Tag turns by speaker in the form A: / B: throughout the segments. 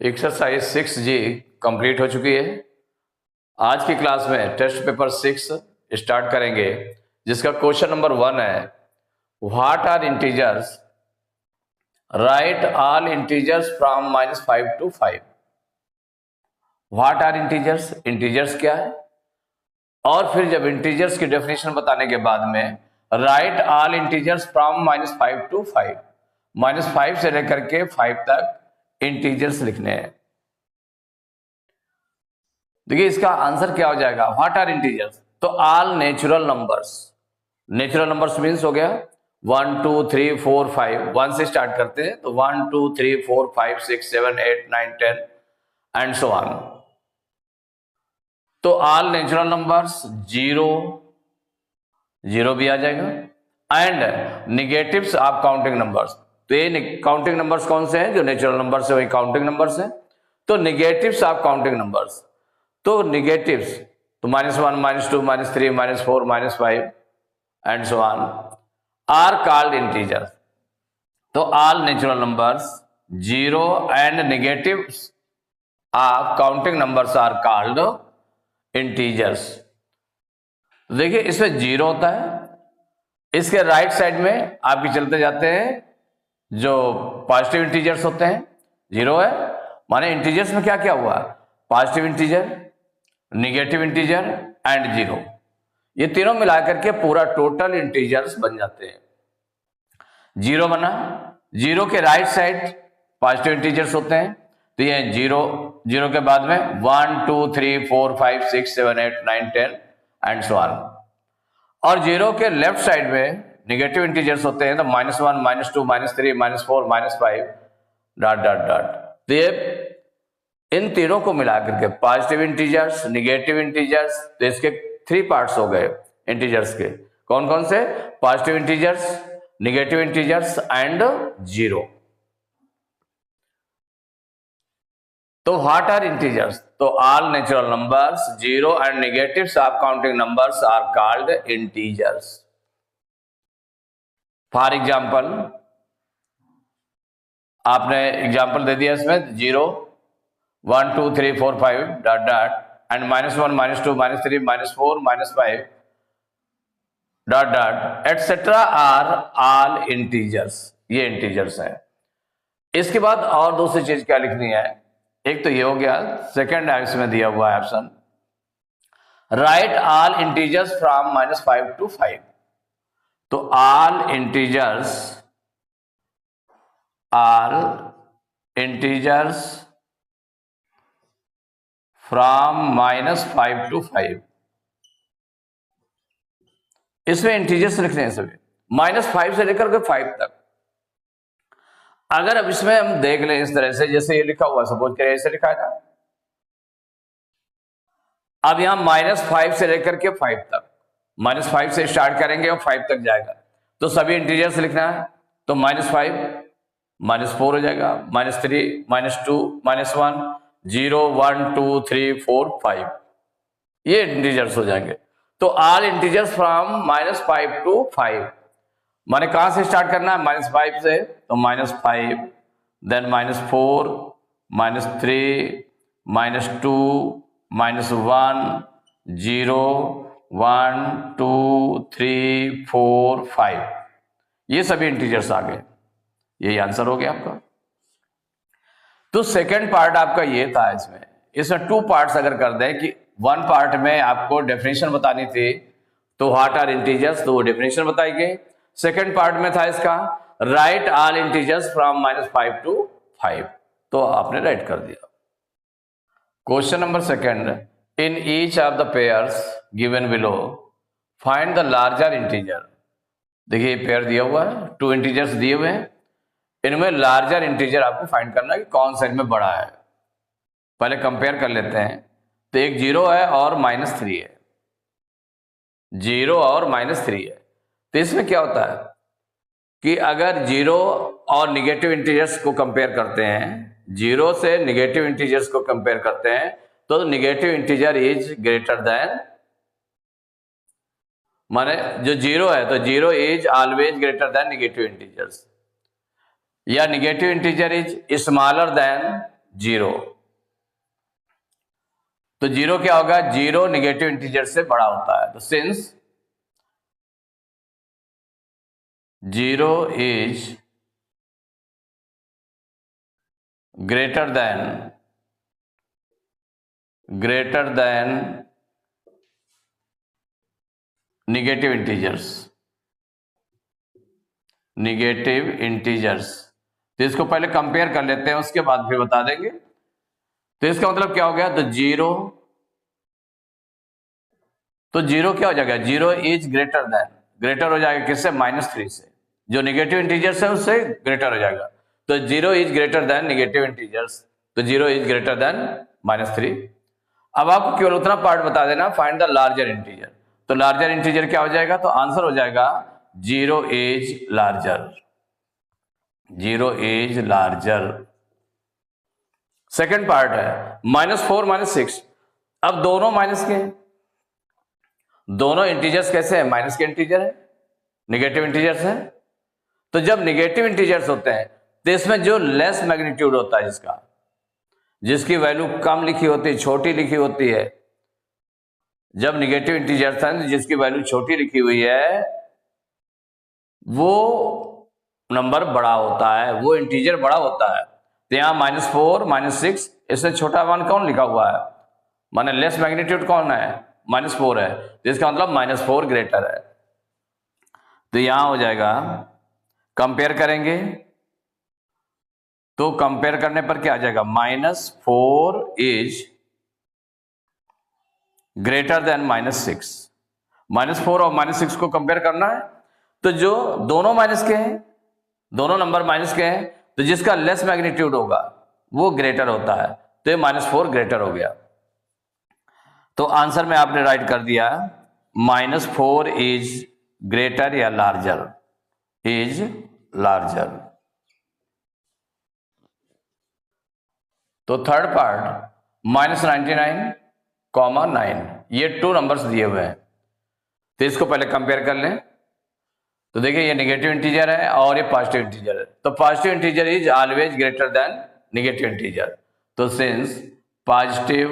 A: Exercise 6G complete हो चुकी है। आज की क्लास में टेस्ट पेपर 6 स्टार्ट करेंगे, जिसका क्वेश्चन नंबर 1 है, what are integers, write all integers from -5 to 5। What are integers, integers क्या है, और फिर जब इंटीजर्स की डेफिनेशन बताने के बाद में right all integers from -5 to 5, -5 से लेकर के 5 तक इंटीजर्स लिखने हैं। देखिए इसका आंसर क्या हो जाएगा, व्हाट आर इंटीजर्स, तो all natural numbers. Natural numbers means हो गया 1 2 3 4 5, 1 से स्टार्ट करते हैं तो 1 2 3 4 5 6 7 8 9 10 एंड सो ऑन। तो ऑल नेचुरल नंबर्स, जीरो भी आ जाएगा, and negatives of counting numbers. तो ये काउंटिंग नंबर्स कौन से हैं, जो नेचुरल नंबर्स है वही काउंटिंग नंबर्स है। तो निगेटिव्स ऑफ काउंटिंग नंबर्स, तो निगेटिव्स तो -1 -2 -3 -4 -5 and so on are called integers. तो all natural numbers, zero and negatives of counting numbers are called integers. देखिए इसमें जीरो होता है, इसके राइट साइड में आपके चलते जाते हैं जो पॉजिटिव इंटीजर्स होते हैं। जीरो है माने इंटीजर्स में क्या क्या हुआ, positive integer, negative integer and zero, ये तीनों मिलाकर के पूरा टोटल इंटीजर्स बन जाते हैं। जीरो बना, जीरो के राइट साइड पॉजिटिव इंटीजर्स होते हैं, तो ये जीरो, जीरो के बाद में 1 2 3 4 5 6 7 8 9 10 एंड सो ऑन। और जीरो के लेफ्ट साइड में निगेटिव इंटीजर्स होते हैं, तो -1 -2 -3 -4 -5 डॉट डॉट डॉट। तो ये इन तीनों को मिलाकर के पॉजिटिव इंटीजर्स, निगेटिव इंटीजर्स, तो इसके 3 पार्ट्स हो गए इंटीजर्स के। कौन कौन से, positive integers, negative integers and zero. तो व्हाट आर इंटीजर्स, तो all natural numbers, zero and negatives of counting numbers are called integers. For example, आपने एग्जाम्पल दे दिया इसमें, 0 1 2 3 4 5 dot dot and -1 -2 -3 -4 -5 dot dot etcetera are all integers. ये integers हैं। इसके बाद और दूसरी चीज क्या लिखनी है, एक तो ये हो गया, सेकेंड इसमें दिया हुआ है option, right all integers from -5 to 5। तो ऑल इंटीजर्स फ्रॉम -5 to 5, इसमें इंटीजर्स लिखने हैं सभी, -5 से लेकर के 5 तक। अगर अब इसमें हम देख लें इस तरह से, जैसे ये लिखा हुआ, सपोज करें ऐसे लिखा था, अब यहां -5 से लेकर के 5 तक, -5 से स्टार्ट करेंगे और 5 तक जाएगा, तो सभी इंटीजर्स लिखना है। तो -5 -4 हो जाएगा, -3 -2 -1 0 1 2 3 4 5, ये इंटीजर्स हो जाएंगे। तो ऑल इंटीजर्स फ्रॉम -5 to 5, माने कहां से स्टार्ट करना है, -5 से, तो -5 देन -4 -3 -2 -1 0 1 2 3 4 5, ये सभी इंटीजर्स आ गए। यही आंसर हो गया आपका। तो सेकंड पार्ट आपका ये था, इसमें 2 पार्ट्स अगर कर दें कि 1 पार्ट में आपको डेफिनेशन बतानी थी, तो व्हाट आर इंटीजर्स, तो वो डेफिनेशन बताई गई। सेकंड पार्ट में था इसका, right all integers from -5 to 5, तो आपने राइट कर दिया। Question number second, in each of the pairs given below find the larger integer. देखिए पेयर दिया हुआ है, 2 इंटीजर्स दिए हुए हैं, इनमें लार्जर इंटीजर आपको फाइंड करना है कि कौन सा इनमें बड़ा है। पहले कंपेयर कर लेते हैं, तो एक 0 है और -3 है, 0 और -3 है। तो इसमें क्या होता है कि अगर 0 और निगेटिव इंटीजर्स को कंपेयर करते हैं, 0 से निगेटिव इंटीजर्स को कंपेयर करते हैं, तो negative integer is greater than, माने जो 0 है तो 0 is always greater than negative integers, या negative integer is smaller than zero. तो जीरो क्या होगा, जीरो निगेटिव इंटीजर से बड़ा होता है। तो since zero is greater than negative integers। तो इसको पहले कंपेयर कर लेते हैं, उसके बाद फिर बता देंगे। तो इसका मतलब क्या हो गया, तो जीरो क्या हो जाएगा, जीरो इज ग्रेटर हो जाएगा किससे, -3 से। जो निगेटिव इंटीजर्स है उससे ग्रेटर हो जाएगा। तो zero is greater than negative integers, तो जीरो इज ग्रेटर देन -3। अब आपको केवल उतना पार्ट बता देना, फाइंड द लार्जर इंटीजर। तो लार्जर इंटीजर क्या हो जाएगा, तो आंसर हो जाएगा zero is larger. Second part है -4 -6। अब दोनों माइनस के हैं, दोनों इंटीजर्स कैसे हैं, माइनस के इंटीजर है, निगेटिव इंटीजर्स है। तो जब निगेटिव इंटीजर्स होते हैं तो इसमें जो लेस मैग्नीट्यूड होता है, जिसकी वैल्यू कम लिखी होती है, छोटी लिखी होती है, जब निगेटिव इंटीजर्स हैं जिसकी वैल्यू छोटी लिखी हुई है, वो नंबर बड़ा होता है, वो इंटीजर बड़ा होता है। तो यहां -4 -6, इससे छोटा मान कौन लिखा हुआ है, माने लेस मैग्नीट्यूड कौन है, -4 है। तो इसका मतलब -4 ग्रेटर है। तो यहां हो जाएगा, कंपेयर करेंगे तो कंपेयर करने पर क्या आ जाएगा, -4 इज ग्रेटर देन -6। -4 और -6 को कंपेयर करना है, तो जो दोनों माइनस के हैं, दोनों नंबर माइनस के हैं, तो जिसका लेस मैग्नीट्यूड होगा वो ग्रेटर होता है। तो ये -4 ग्रेटर हो गया। तो आंसर में आपने राइट कर दिया -4 इज ग्रेटर या लार्जर, इज लार्जर। तो थर्ड पार्ट -99, 9, ये 2 नंबर्स दिए हुए हैं। तो इसको पहले कंपेयर कर लें। तो देखिए ये नेगेटिव इंटीजर है और ये पॉजिटिव इंटीजर है। तो positive integer is always greater than negative integer. तो since positive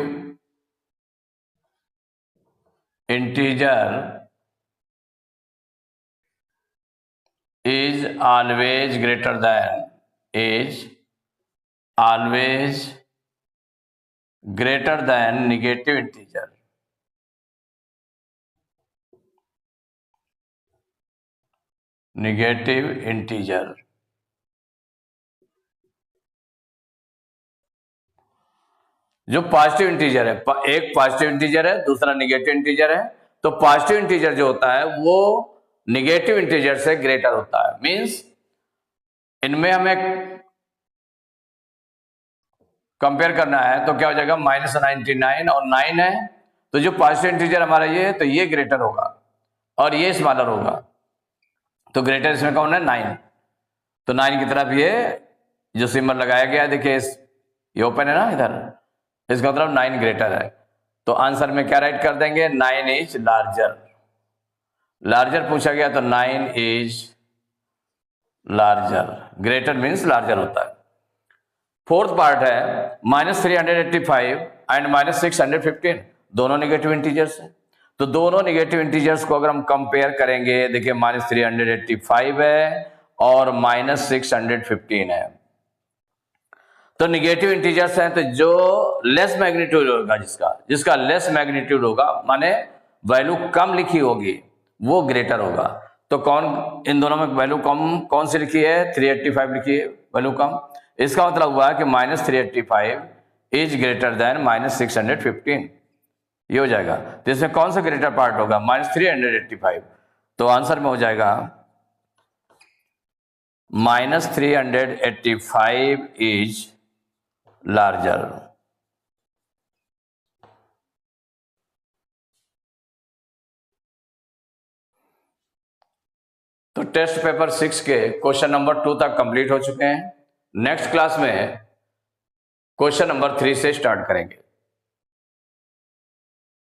A: integer is always greater than negative integer, जो पॉजिटिव इंटीजर है, एक पॉजिटिव इंटीजर है, दूसरा निगेटिव इंटीजर है। तो पॉजिटिव इंटीजर जो होता है वो निगेटिव इंटीजर से ग्रेटर होता है। मींस इनमें हमें कंपेयर करना है तो क्या हो जाएगा, -99 और 9 है। तो जो पॉजिटिव इंटीजर हमारा ये है, तो ये ग्रेटर होगा और ये स्मॉलर होगा। तो ग्रेटर इसमें कौन है, 9। तो 9 की तरफ ये जो सिंबल लगाया गया है, देखिए ये ओपन है ना इधर, इसका मतलब 9 ग्रेटर है। तो आंसर में क्या राइट कर देंगे, 9 इज लार्जर पूछा गया तो 9 is larger. Greater means larger होता है। फोर्थ पार्ट है -385 एंड -615, दोनों नेगेटिव इंटीजर्स हैं। तो दोनों नेगेटिव इंटीजर्स को अगर हम कंपेयर करेंगे, देखिए -385 है और -615 है। तो नेगेटिव इंटीजर्स हैं, तो जो लेस मैग्नीट्यूड होगा, जिसका लेस मैग्नीट्यूड होगा, माने वैल्यू कम लिखी होगी, वो ग्रेटर होगा। तो कौन इन दोनों में वैल्यू कौन सी लिखी है, 385 लिखी है वैल्यू कम। इसका मतलब हुआ कि -385 इज ग्रेटर देन -615, ये हो जाएगा। तो इसमें कौन सा ग्रेटर पार्ट होगा, -385। तो आंसर में हो जाएगा -385 इज लार्जर। तो टेस्ट पेपर 6 के क्वेश्चन नंबर 2 तक कंप्लीट हो चुके हैं। नेक्स्ट क्लास में क्वेश्चन नंबर 3 से स्टार्ट करेंगे।